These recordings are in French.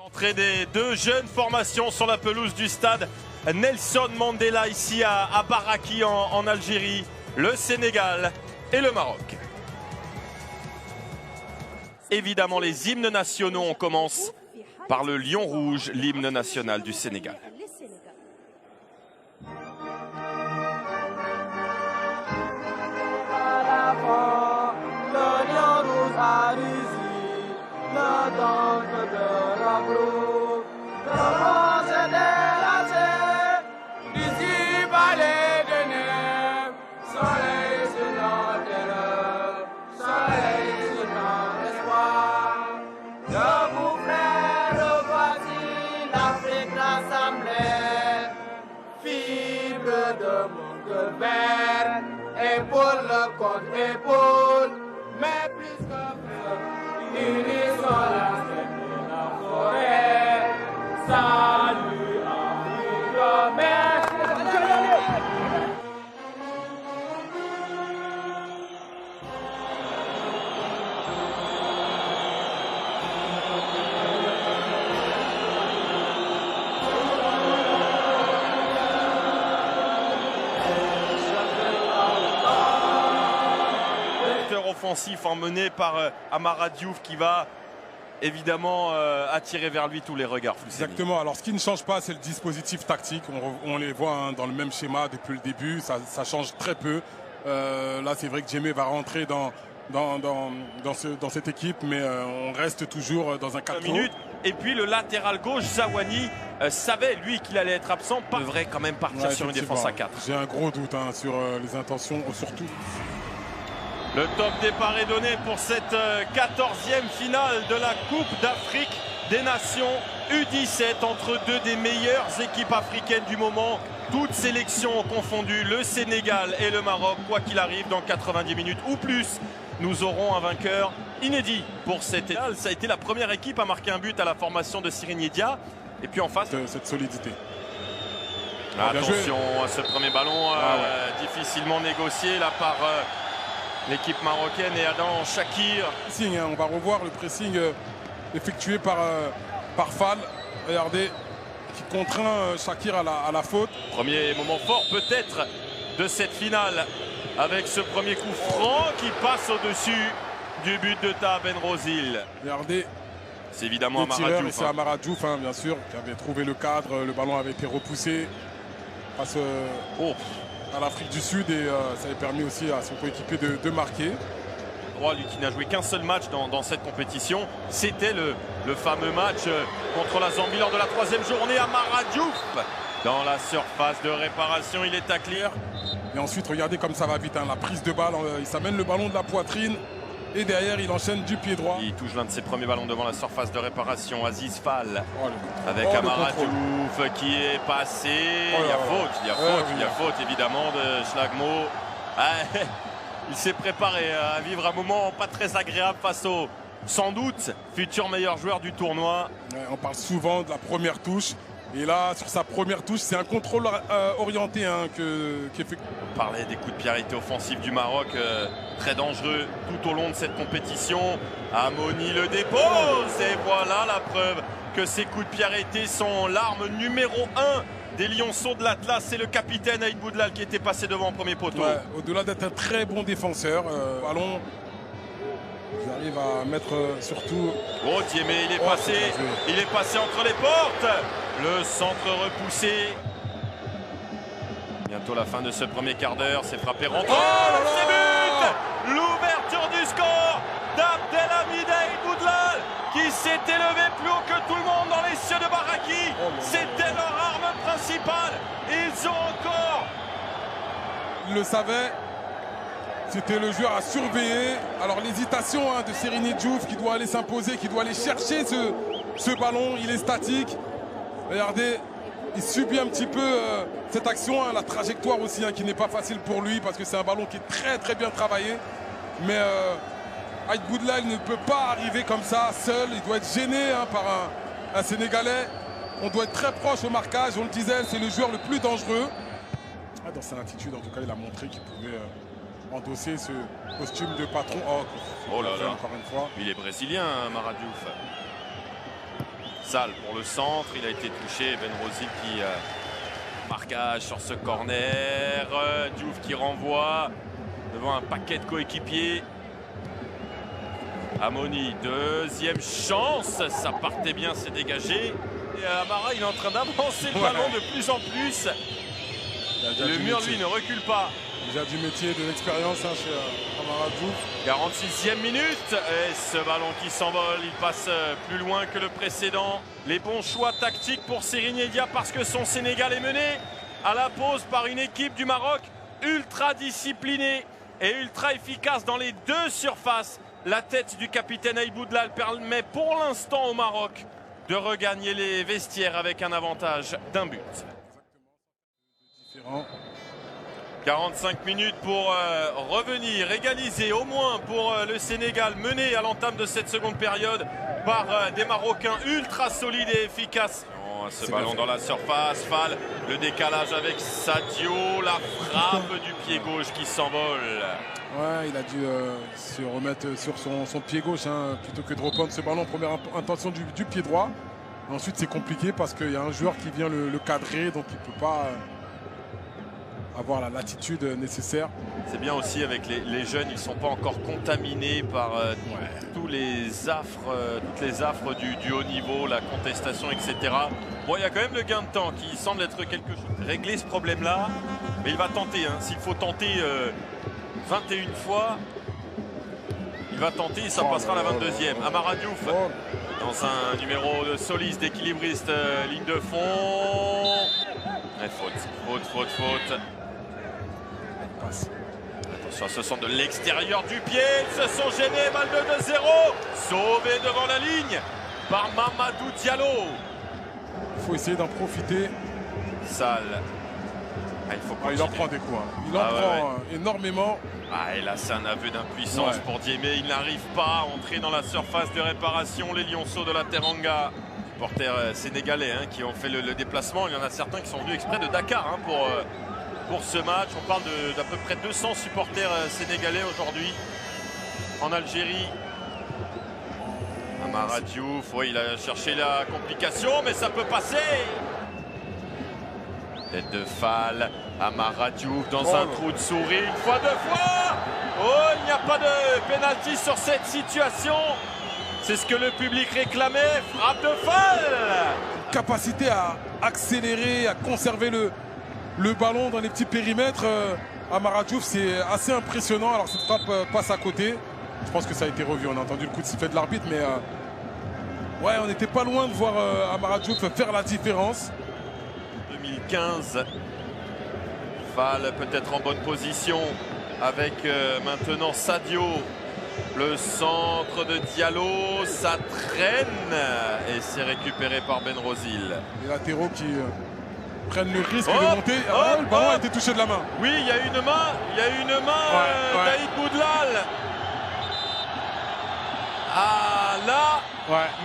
Entrée des deux jeunes formations sur la pelouse du stade Nelson Mandela ici à Baraki en Algérie, le Sénégal et le Maroc. Évidemment les hymnes nationaux, on commence par le Lion Rouge, l'hymne national du Sénégal. Le lion rouge a réussi le temple de l'amour. Comment se déranger d'ici par les ténèbres. Soleil sur notre terreur, soleil sur notre espoir. Debout frères, voici l'Afrique rassemblée. Fibre de mon cœur vert. Épaule contre épaule, mais plus que frère, unissons la scène de la forêt. Salut Afrique, merci. Offensif emmené par Amara Diouf qui va évidemment attirer vers lui tous les regards. Exactement, alors ce qui ne change pas c'est le dispositif tactique, on les voit dans le même schéma depuis le début, ça change très peu. Là c'est vrai que Djemé va rentrer dans cette équipe, mais on reste toujours dans un 4 minutes. Et puis le latéral gauche, Zawani, savait lui qu'il allait être absent, pas devrait quand même partir sur une défense à 4. J'ai un gros doute sur les intentions surtout. Le top départ est donné pour cette 14e finale de la Coupe d'Afrique des Nations U17 entre deux des meilleures équipes africaines du moment. Toutes sélections confondues, le Sénégal et le Maroc. Quoi qu'il arrive, dans 90 minutes ou plus, nous aurons un vainqueur inédit pour cette finale. Ça a été la première équipe à marquer un but à la formation de Siré Nyedia. Et puis en face, cette solidité. Attention à ce premier ballon, difficilement négocié là par l'équipe marocaine et Adam Shakir. On va revoir le pressing effectué par Fall. Regardez, qui contraint Shakir à la faute. Premier moment fort peut-être de cette finale avec ce premier coup franc qui passe au-dessus du but de Taha Ben-Rossil. Regardez. C'est évidemment Amara Diouf. C'est Amara Diouf, bien sûr, qui avait trouvé le cadre. Le ballon avait été repoussé face à l'Afrique du Sud et ça avait permis aussi à son coéquipier de marquer. Lui qui n'a joué qu'un seul match dans cette compétition, c'était le fameux match contre la Zambie lors de la 3e journée. Amara Diouf dans la surface de réparation, il est taclé. Et ensuite regardez comme ça va vite, la prise de balle, il s'amène le ballon de la poitrine et derrière il enchaîne du pied droit. Il touche l'un de ses premiers ballons devant la surface de réparation, Aziz Fall avec Amara Diouf qui est passé. Il y a faute évidemment de Schlagmo. Il s'est préparé à vivre un moment pas très agréable face au, sans doute, futur meilleur joueur du tournoi. On parle souvent de la première touche. Et là, sur sa première touche, c'est un contrôle orienté qui est fait. On parlait des coups de pied arrêtés offensifs du Maroc, très dangereux tout au long de cette compétition. Amoni le dépose et voilà la preuve que ces coups de pied arrêtés sont l'arme numéro 1 des Lionceaux de l'Atlas. C'est le capitaine Aïd Boudlal qui était passé devant au premier poteau. Au-delà d'être un très bon défenseur, ballon, ils arrivent à mettre surtout. Djemé, il est passé entre les portes. Le centre repoussé. Bientôt la fin de ce premier quart d'heure. C'est frappé rentré. C'est but. L'ouverture du score d'Abdelhamid Aïd Boudlal qui s'est élevé plus haut que tout le monde dans les cieux de Baraki. C'était leur arme principale. Ils ont encore. Ils le savaient. C'était le joueur à surveiller. Alors l'hésitation de Siré Diouf qui doit aller s'imposer, qui doit aller chercher ce ballon. Il est statique. Regardez, il subit un petit peu cette action, la trajectoire aussi qui n'est pas facile pour lui parce que c'est un ballon qui est très très bien travaillé. Mais Aïd Boudlal ne peut pas arriver comme ça seul. Il doit être gêné par un Sénégalais. On doit être très proche au marquage. On le disait, c'est le joueur le plus dangereux. Dans son attitude, en tout cas, il a montré qu'il pouvait endosser ce costume de patron. Oh là là, encore une fois. Il est brésilien, Amara Diouf. Sall pour le centre, il a été touché. Benrozil qui marquage sur ce corner. Diouf qui renvoie devant un paquet de coéquipiers. Amoni, deuxième chance, ça partait bien, c'est dégagé. Et Amara, il est en train d'avancer le ballon de plus en plus. Le mur, lui, ne recule pas. Il a du métier, de l'expérience chez Amara Diouf. 46e minute, et ce ballon qui s'envole, il passe plus loin que le précédent. Les bons choix tactiques pour Serigne Dia parce que son Sénégal est mené à la pause par une équipe du Maroc ultra disciplinée et ultra efficace dans les deux surfaces. La tête du capitaine Aïd Boudelal permet pour l'instant au Maroc de regagner les vestiaires avec un avantage d'un but. 45 minutes pour revenir, égaliser au moins pour le Sénégal, mené à l'entame de cette seconde période par des Marocains ultra solides et efficaces. Ce ballon dans la surface, Fall, le décalage avec Sadio, la frappe du pied gauche qui s'envole. Ouais, il a dû se remettre sur son pied gauche plutôt que de reprendre ce ballon en première intention du pied droit. Ensuite, c'est compliqué parce qu'il y a un joueur qui vient le cadrer, donc il ne peut pas avoir la latitude nécessaire. C'est bien aussi avec les jeunes, ils ne sont pas encore contaminés par tous les affres, toutes les affres du haut niveau, la contestation, etc. Bon, il y a quand même le gain de temps qui semble être quelque chose. Régler ce problème-là, mais il va tenter. S'il faut tenter 21 fois, il va tenter, ça passera la 22e. Amara Diouf dans un numéro de soliste, d'équilibriste, ligne de fond. Et faute. Attention à ce centre de l'extérieur du pied, ils se sont gênés, balle de 2-0, sauvé devant la ligne par Mamadou Diallo. Il faut essayer d'en profiter. Sall. Il en prend des coups. Il en prend énormément. Et là, c'est un aveu d'impuissance pour Diémé. Il n'arrive pas à entrer dans la surface de réparation. Les Lionceaux de la Teranga, supporters sénégalais qui ont fait le déplacement. Il y en a certains qui sont venus exprès de Dakar pour ce match. On parle d'à peu près 200 supporters sénégalais aujourd'hui en Algérie. Amara Diouf, il a cherché la complication, mais ça peut passer. Tête de Fall, Amara Diouf dans un trou de souris, une fois, deux fois. Il n'y a pas de pénalty sur cette situation. C'est ce que le public réclamait. Frappe de Fall. Capacité à accélérer, à conserver le ballon dans les petits périmètres. Amara Diouf, c'est assez impressionnant. Alors cette frappe passe à côté. Je pense que ça a été revu. On a entendu le coup de sifflet de l'arbitre, mais on n'était pas loin de voir Amara Diouf faire la différence. 2015, Fall peut-être en bonne position avec maintenant Sadio. Le centre de Diallo, ça traîne et c'est récupéré par Benrozil. Les latéraux qui prennent le risque de monter. Le ballon a été touché de la main. Oui, il y a une main, d'Aïd Boudelal.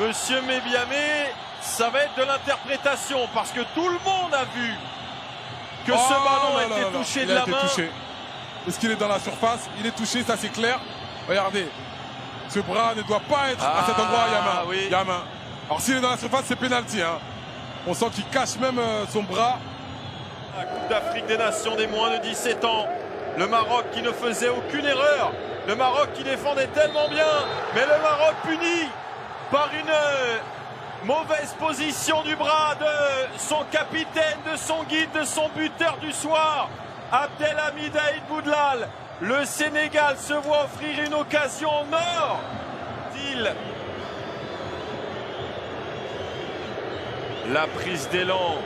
Monsieur Mébiamé, ça va être de l'interprétation parce que tout le monde a vu que ce ballon a été touché de la main. Est-ce qu'il est dans la surface? Il est touché, ça c'est clair. Regardez, ce bras ne doit pas être à cet endroit. Il y a main. Alors s'il est dans la surface, c'est pénalty. On sent qu'il cache même son bras. La Coupe d'Afrique des Nations des moins de 17 ans. Le Maroc qui ne faisait aucune erreur. Le Maroc qui défendait tellement bien. Mais le Maroc puni par une mauvaise position du bras de son capitaine, de son guide, de son buteur du soir, Abdelhamid Aïd Boudelal. Le Sénégal se voit offrir une occasion en or. La prise d'élan,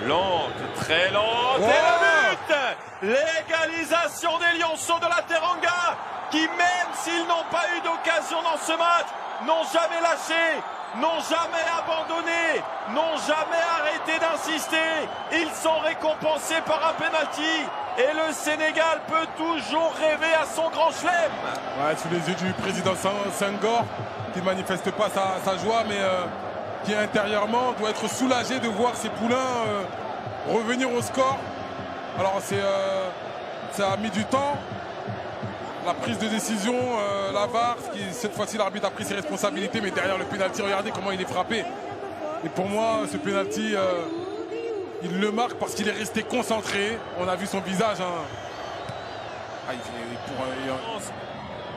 lente, très lente. Et le but, l'égalisation des Lionceaux de la Teranga, qui même s'ils n'ont pas eu d'occasion dans ce match, n'ont jamais lâché, n'ont jamais abandonné, n'ont jamais arrêté d'insister. Ils sont récompensés par un penalty. Et le Sénégal peut toujours rêver à son grand chelem. Sous les yeux du président Senghor, qui ne manifeste pas sa joie, mais qui intérieurement doit être soulagé de voir ses poulains revenir au score. Alors ça a mis du temps. La prise de décision, la VAR, cette fois-ci l'arbitre a pris ses responsabilités, mais derrière le pénalty, regardez comment il est frappé. Et pour moi, ce penalty, il le marque parce qu'il est resté concentré. On a vu son visage. Hein.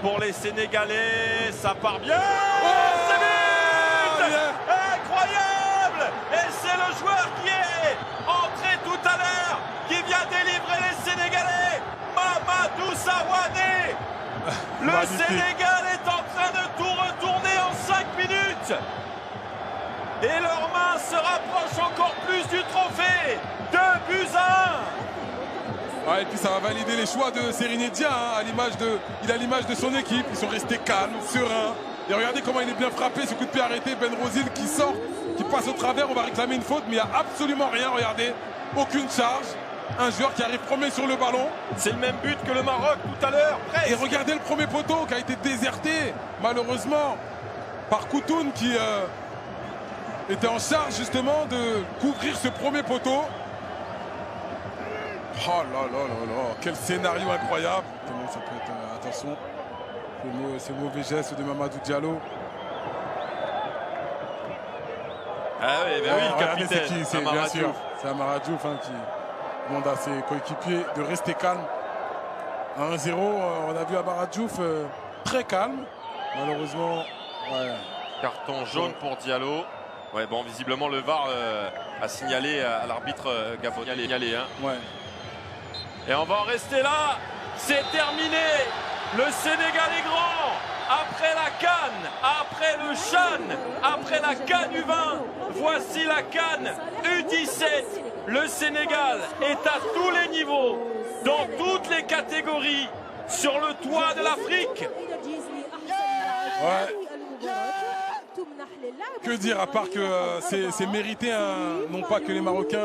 Pour les Sénégalais, ça part bien. Oh, c'est but incroyable. Et c'est le joueur qui est entré tout à l'heure, qui vient délivrer les Sénégalais. Mamadou Sawane. Le Sénégal est en train de tout retourner en 5 minutes. Et leurs mains se rapprochent encore plus du trophée. 2-1. Ouais, et puis ça va valider les choix de Serigne Dia, hein, il a l'image de son équipe. Ils sont restés calmes, sereins. Et regardez comment il est bien frappé, ce coup de pied arrêté. Ben Rossil qui sort, qui passe au travers. On va réclamer une faute, mais il n'y a absolument rien. Regardez, aucune charge. Un joueur qui arrive premier sur le ballon. C'est le même but que le Maroc tout à l'heure. Et regardez le premier poteau qui a été déserté, malheureusement, par Koutoun qui était en charge justement de couvrir ce premier poteau. Oh là là là là, quel scénario incroyable. Ça peut être, attention, c'est le mauvais geste de Mamadou Diallo. Ah oui, ben oui, le capitaine. C'est qui? C'est bien sûr, c'est Amara Diouf hein, qui demande à ses coéquipiers de rester calme. À 1-0, on a vu Amara Diouf très calme. Malheureusement, ouais. Carton jaune pour Diallo. Ouais, bon, visiblement le VAR a signalé à l'arbitre gabonais. Hein. Ouais. Et on va en rester là. C'est terminé. Le Sénégal est grand. Après la CAN, après le CHAN, après la CAN U20, voici la CAN U17. Le Sénégal est à tous les niveaux, dans toutes les catégories, sur le toit de l'Afrique. Ouais. Que dire à part que c'est mérité, hein, non pas que les Marocains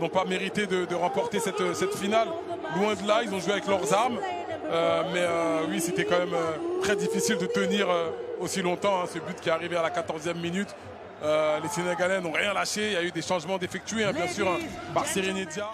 n'ont pas mérité de remporter cette finale. Loin de là, ils ont joué avec leurs armes. Mais oui, c'était quand même très difficile de tenir aussi longtemps. Hein, ce but qui est arrivé à la 14e minute. Les Sénégalais n'ont rien lâché. Il y a eu des changements d'effectués, hein, bien sûr, hein, par Serigne Dia.